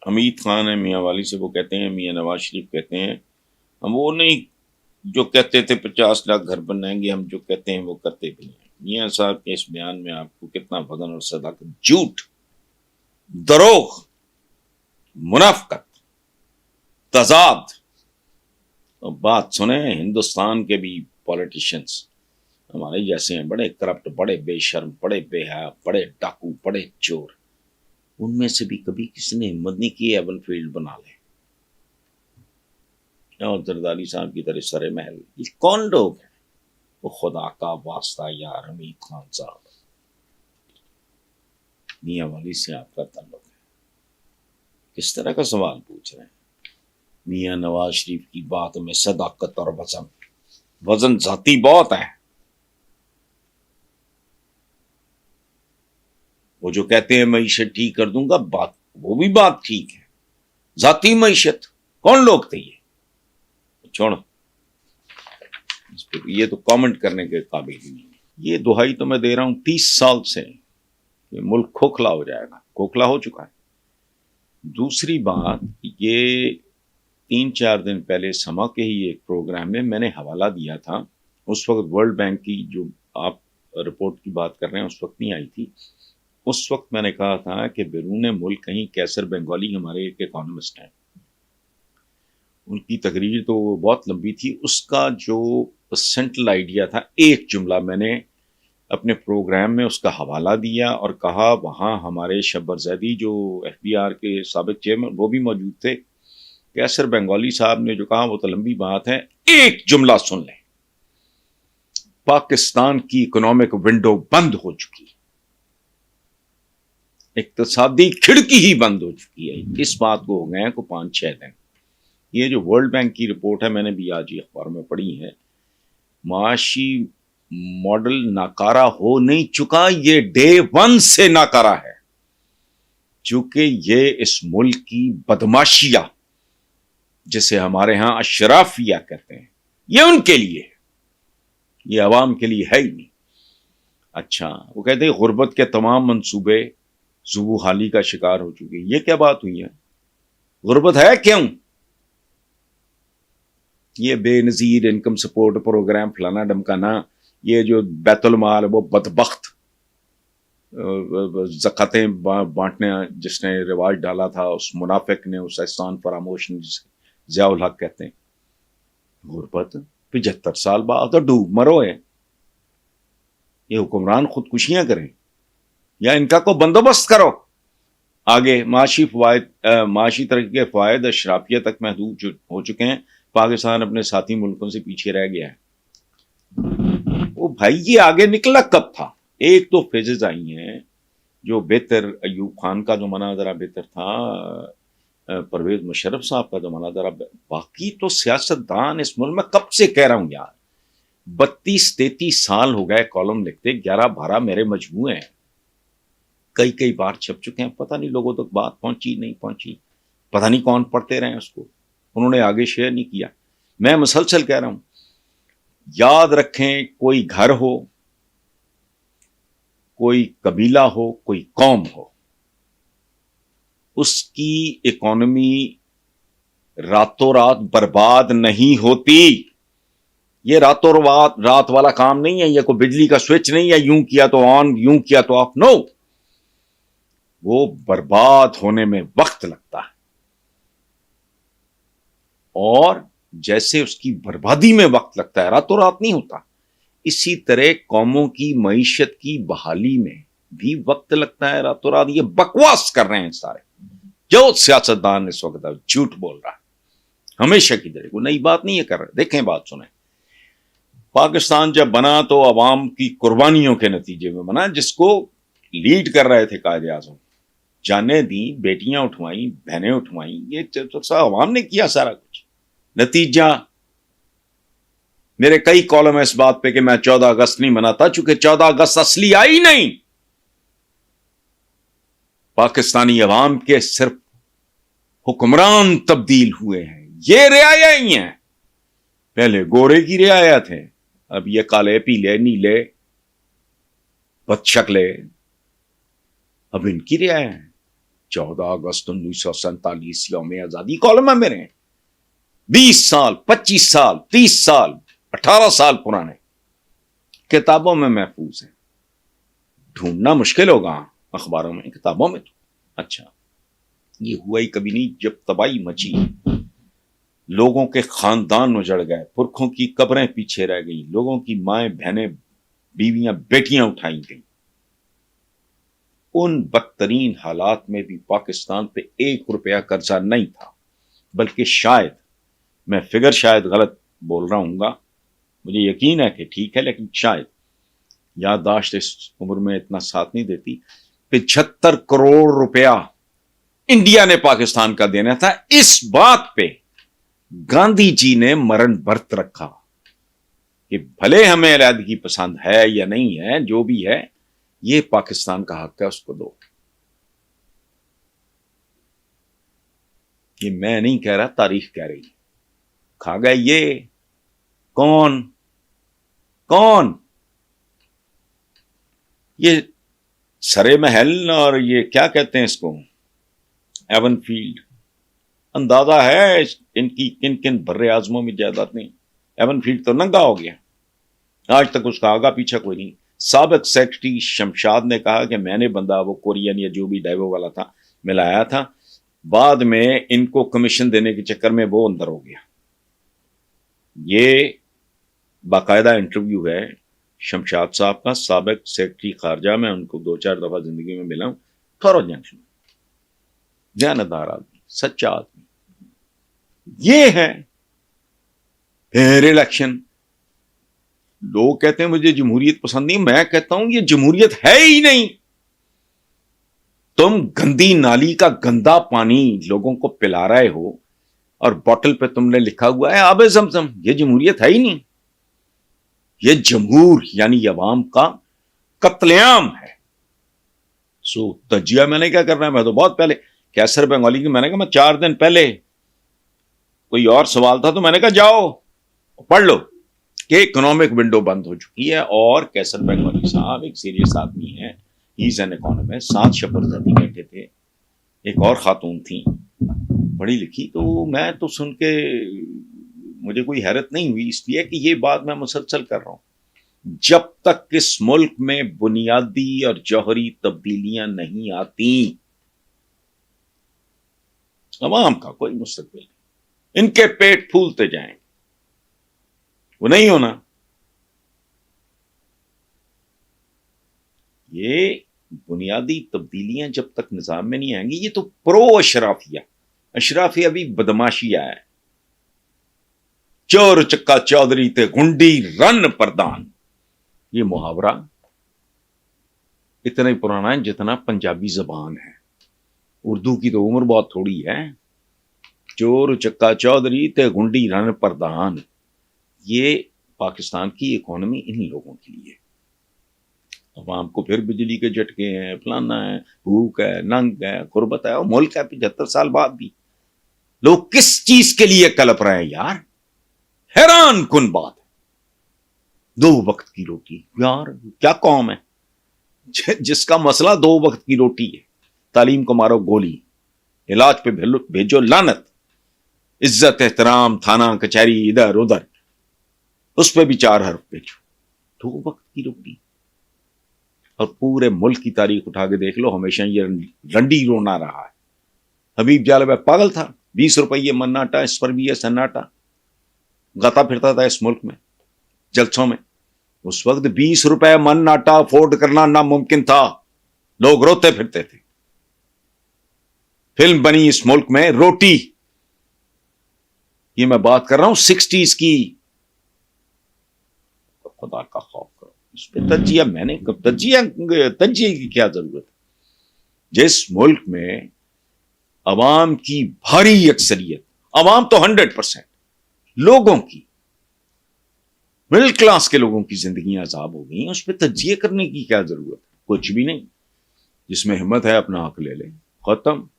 حمید خان ہیں میاں والی سے، وہ کہتے ہیں میاں نواز شریف کہتے ہیں ہم وہ نہیں جو کہتے تھے 50 لاکھ گھر بنائیں گے، ہم جو کہتے ہیں وہ کرتے بھی ہیں۔ میاں صاحب کے اس بیان میں آپ کو کتنا وزن اور صداقت، جھوٹ، دروغ، منافقت، تضاد۔ اور بات سنیں، ہندوستان کے بھی پولیٹیشنز ہمارے جیسے ہیں، بڑے کرپٹ، بڑے بے شرم، بڑے بے حیا، بڑے ڈاکو، بڑے چور، ان میں سے بھی کبھی کسی نے ہمت نہیں کی ایون فیلڈ بنا لے اور زرداری صاحب کی طرح سر محل۔ یہ کون لوگ ہیں؟ وہ خدا کا واسطہ یار حمید خان صاحب، میاں والی سے آپ کا تعلق ہے، کس طرح کا سوال پوچھ رہے ہیں؟ میاں نواز شریف کی بات میں صداقت اور وزن ذاتی بہت ہے۔ وہ جو کہتے ہیں معیشت ٹھیک کر دوں گا، بات وہ بھی بات ٹھیک ہے، ذاتی معیشت کون لوگ تھے یہ؟ چھوڑو، یہ تو کامنٹ کرنے کے قابل ہی نہیں۔ یہ دہائی تو میں دے رہا ہوں 30 سال سے کہ ملک کھوکھلا ہو جائے گا، کھوکھلا ہو چکا ہے۔ دوسری بات، یہ 3-4 دن پہلے سما کے ہی ایک پروگرام میں میں نے حوالہ دیا تھا، اس وقت ورلڈ بینک کی جو آپ رپورٹ کی بات کر رہے ہیں اس وقت نہیں آئی تھی۔ اس وقت میں نے کہا تھا کہ بیرون ملک کہیں کیسر بنگالی ہمارے ایک اکانومسٹ ہیں، ان کی تقریر تو بہت لمبی تھی، اس کا جو سینٹرل آئیڈیا تھا، ایک جملہ میں نے اپنے پروگرام میں اس کا حوالہ دیا اور کہا وہاں ہمارے شبر زیدی جو ایف بی آر کے سابق چیئرمین وہ بھی موجود تھے، کیسر بنگالی صاحب نے جو کہا وہ تو لمبی بات ہے، ایک جملہ سن لیں، پاکستان کی اکنامک ونڈو بند ہو چکی، اقتصادی کھڑکی ہی بند ہو چکی ہے۔ اس بات کو ہو گئے ہیں کو 5-6 دن۔ یہ جو ورلڈ بینک کی رپورٹ ہے، میں نے بھی آج ہی اخبار میں پڑھی ہے، معاشی ماڈل ناکارہ ہو نہیں چکا، یہ ڈے 1 سے ناکارہ ہے، چونکہ یہ اس ملک کی بدماشیہ جسے ہمارے ہاں اشرافیہ کہتے ہیں، یہ ان کے لیے ہے، یہ عوام کے لیے ہے ہی نہیں۔ اچھا، وہ کہتے ہیں غربت کے تمام منصوبے ذو حالی کا شکار ہو چکے، یہ کیا بات ہوئی ہے؟ غربت ہے کیوں؟ یہ بے نظیر انکم سپورٹ پروگرام فلانا ڈمکانا، یہ جو بیت المال وہ بدبخت زکاتیں بانٹنے جس نے رواج ڈالا تھا، اس منافق نے، اس احسان فراموش نے، جس ضیاء الحق کہتے ہیں، غربت 75 سال بعد تو ڈوب مرو ہے۔ یہ حکمران خودکشیاں کریں یا ان کا کو بندوبست کرو؟ آگے معاشی ترقی کے فوائد اشرافیہ تک محدود ہو چکے ہیں، پاکستان اپنے ساتھی ملکوں سے پیچھے رہ گیا ہے۔ وہ بھائی یہ آگے نکلا کب تھا؟ ایک تو فیزز آئی ہیں جو بہتر، ایوب خان کا جو مناظرہ بہتر تھا، پرویز مشرف صاحب کا جو مناظرہ، باقی تو سیاست دان اس ملک میں کب سے کہہ رہا ہوں یار، 32-33 سال ہو گئے کالم لکھتے، 11-12 میرے مجموعے ہیں، کئی بار چھپ چکے ہیں، پتہ نہیں لوگوں تک بات پہنچی نہیں پہنچی، پتہ نہیں کون پڑھتے رہے اس کو، انہوں نے آگے شیئر نہیں کیا۔ میں مسلسل کہہ رہا ہوں، یاد رکھیں، کوئی گھر ہو، کوئی قبیلہ ہو، کوئی قوم ہو، اس کی اکانومی راتوں رات برباد نہیں ہوتی۔ یہ راتوں رات والا کام نہیں ہے، یہ کوئی بجلی کا سوئچ نہیں ہے، یوں کیا تو آن، یوں کیا تو آف، نو، وہ برباد ہونے میں وقت لگتا ہے، اور جیسے اس کی بربادی میں وقت لگتا ہے، راتوں رات نہیں ہوتا، اسی طرح قوموں کی معیشت کی بحالی میں بھی وقت لگتا ہے، راتوں رات۔ یہ بکواس کر رہے ہیں سارے جو سیاستدان اس وقت جھوٹ بول رہا ہے، ہمیشہ کی طرح، کوئی نئی بات نہیں ہے کر رہے۔ دیکھیں بات سنیں، پاکستان جب بنا تو عوام کی قربانیوں کے نتیجے میں بنا، جس کو لیڈ کر رہے تھے قائد اعظم، جانیں دیں، بیٹیاں اٹھوائیں، بہنیں اٹھوائیں، یہ عوام نے کیا سارا کچھ۔ نتیجہ میرے کئی کالم ہے اس بات پہ کہ میں 14 اگست نہیں مناتا، چونکہ 14 اگست اصلی آئی نہیں، پاکستانی عوام کے صرف حکمران تبدیل ہوئے ہیں، یہ رعایا ہی ہیں، پہلے گورے کی رعایا تھے، اب یہ کالے پیلے نیلے بد شکلے اب ان کی رعایا ہیں۔ 14 اگست 1947 یوم آزادی کالم ہے میرے، 20 سال 25 سال 30 سال 18 سال پرانے کتابوں میں محفوظ ہیں. ڈھونڈنا مشکل ہوگا اخباروں میں، کتابوں میں تو اچھا. یہ ہوا ہی کبھی نہیں جب تباہی مچی، لوگوں کے خاندان اجڑ گئے، پرکھوں کی قبریں پیچھے رہ گئیں، لوگوں کی مائیں بہنیں بیویاں بیٹیاں اٹھائی گئیں. ان بدترین حالات میں بھی پاکستان پہ 1 روپیہ قرضہ نہیں تھا، بلکہ شاید، میں فگر شاید غلط بول رہا ہوں گا، مجھے یقین ہے کہ ٹھیک ہے لیکن شاید یادداشت اس عمر میں اتنا ساتھ نہیں دیتی، 75 کروڑ روپیہ انڈیا نے پاکستان کا دینا تھا. اس بات پہ گاندھی جی نے مرن برت رکھا کہ بھلے ہمیں علیحدگی پسند ہے یا نہیں ہے، جو بھی ہے یہ پاکستان کا حق ہے، اس کو دو. یہ میں نہیں کہہ رہا، تاریخ کہہ رہی ہے. کھا گئے یہ کون؟ یہ سرے محل اور یہ کیا کہتے ہیں اس کو، ایون فیلڈ. اندازہ ہے ان کی کن کن بر اعظموں میں جائیداد نہیں. ایون فیلڈ تو ننگا ہو گیا، آج تک اس کا آگا پیچھا کوئی نہیں. سابق سیکرٹری شمشاد نے کہا کہ میں نے بندہ وہ کورین یا جو بھی ڈائیو والا تھا ملایا تھا، بعد میں ان کو کمیشن دینے کے چکر میں وہ اندر ہو گیا. یہ باقاعدہ انٹرویو ہے شمشاد صاحب کا، سابق سیکرٹری خارجہ. میں ان کو 2-4 دفعہ زندگی میں ملا ہوں. تھورو جنکشن، دیانتدار آدمی، سچا آدمی. یہ ہے پھر الیکشن. لوگ کہتے ہیں مجھے جمہوریت پسند نہیں، میں کہتا ہوں یہ جمہوریت ہے ہی نہیں. تم گندی نالی کا گندا پانی لوگوں کو پلا رہے ہو اور بوٹل پہ تم نے لکھا ہوا ہے آب زمزم. یہ جمہوریت ہے ہی نہیں. یہ جمہور یعنی عوام کا قتل عام ہے. سو تجزیہ میں نے کیا کرنا ہے، میں تو بہت پہلے کیسر بنگالی کی میں نے کہا، میں 4 دن پہلے کوئی اور سوال تھا تو میں نے کہا جاؤ پڑھ لو کہ اکنامک ونڈو بند ہو چکی ہے. اور کیسر بنگالی صاحب ایک سیریس آدمی ہے، ہی از این اکانومسٹ. 7 شپرزادی بیٹھے تھے، ایک اور خاتون تھی پڑھی لکھی. تو میں تو سن کے مجھے کوئی حیرت نہیں ہوئی، اس لیے کہ یہ بات میں مسلسل کر رہا ہوں. جب تک اس ملک میں بنیادی اور جوہری تبدیلیاں نہیں آتی، عوام کا کوئی مستقبل نہیں. ان کے پیٹ پھولتے جائیں، وہ نہیں ہونا. یہ بنیادی تبدیلیاں جب تک نظام میں نہیں آئیں گی. یہ تو پرو اشرافیہ بھی بدماشی ہے. چور چکا چودھری تے گنڈی رن پردان، یہ محاورہ اتنا ہی پرانا ہے جتنا پنجابی زبان ہے. اردو کی تو عمر بہت تھوڑی ہے. چور چکا چودھری تے گنڈی رن پردان، یہ پاکستان کی اکانومی ان لوگوں کے لیے. عوام کو پھر بجلی کے جھٹکے ہیں، فلانا ہے، بھوک ہے، ننگ ہے، غربت ہے. اور ملک ہے 75 سال بعد بھی لوگ کس چیز کے لیے کلپ رہے ہیں یار؟ حیران کن بات ہے. 2 وقت کی روٹی، یار کیا قوم ہے جس کا مسئلہ 2 وقت کی روٹی ہے؟ تعلیم کو مارو گولی، علاج پہ بھیجو لعنت، عزت احترام تھانہ کچہری ادھر ادھر، اس پہ بھی 4 حرف بھیجو. 2 وقت کی روٹی. اور پورے ملک کی تاریخ اٹھا کے دیکھ لو، ہمیشہ یہ رنڈی رونا رہا ہے. حبیب جالب پاگل تھا، 20 روپئے مناٹا، اس پر بھی ہے سناٹا. گاتا پھرتا تھا اس ملک میں جلسوں میں. اس وقت 20 روپے مناٹا افورڈ کرنا ناممکن تھا، لوگ روتے پھرتے تھے. فلم بنی اس ملک میں روٹی. یہ میں بات کر رہا ہوں 60s کی. خدا کا خوف کرو. اس پہ تجزیہ میں نے تجزیے کی کیا ضرورت ہے؟ جس ملک میں عوام کی بھاری اکثریت، عوام تو 100% لوگوں کی، مڈل کلاس کے لوگوں کی زندگیاں عذاب ہو گئی ہیں، اس پہ تجزیے کرنے کی کیا ضرورت ہے؟ کچھ بھی نہیں. جس میں ہمت ہے اپنا حق لے لے، ختم.